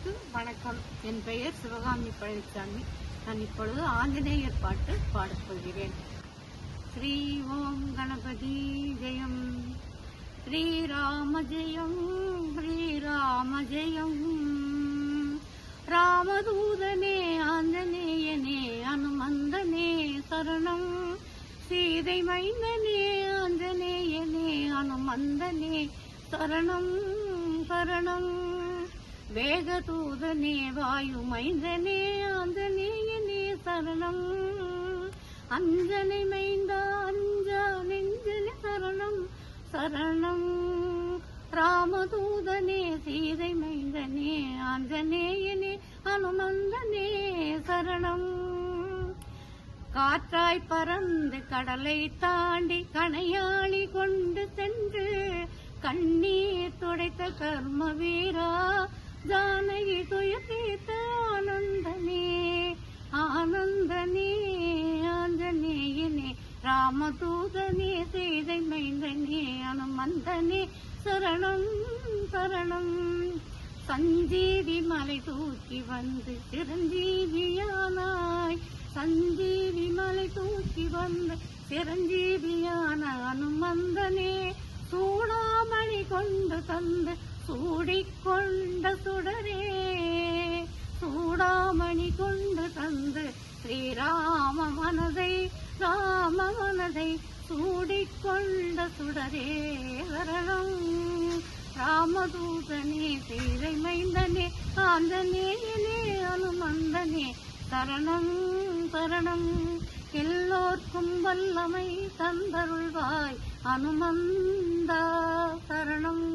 அனைவருக்கு வணக்கம். என் பெயர் சிவகாமி பழனிசாமி. நான் இப்பொழுது ஆஞ்சநேயர் பாட்டு பாடப் போகிறேன். ஸ்ரீ ஓம் கணபதி ஜெயம், ஸ்ரீராம ஜெயம், ஸ்ரீராம ஜெயம். ராமதூதனே ஆஞ்சநேயனே அனுமந்தனே சரணம். சீதை மைந்தனே ஆஞ்சநேயனே அனுமந்தனே சரணம் சரணம். வேகதூதனே வாயு மைந்தனே ஆஞ்சநேயனே சரணம். அஞ்சனை மைந்தா அஞ்சா நெஞ்சனே சரணம் சரணம். ராமதூதனே சீதை மைந்தனே ஆஞ்சநேயனே அனுமந்தனே சரணம். காற்றாய் பறந்து கடலை தாண்டி கணையாளி கொண்டு சென்று கண்ணீர் துடைத்த கர்ம வீரா ஜானகி துயர் தீர்த்த ஆனந்தனே ஆனந்தனே ஆஞ்சநேயனே ராமதூதனே சீதை மைந்தனே அனுமந்தனே சரணம் சரணம். சஞ்சீவி மலை தூக்கி வந்து சிரஞ்சீவியானாய், சஞ்சீவி மலை தூக்கி வந்து சிரஞ்சீவியான அனுமந்தனே சூடாமணி கொண்டு தந்து சூடிக்கொண்ட சுடரே, சூடாமணி கொண்டு தந்து ஸ்ரீராம மனதை ராம மனதை சூடிக்கொண்ட சுடரே சரணம். ராமதூதனே சீதை மைந்தனே ஆஞ்சநேயனே அனுமந்தனே சரணம் சரணம். எல்லோர்க்கும் வல்லமை தந்தருள்வாய் அனுமந்தா சரணம்.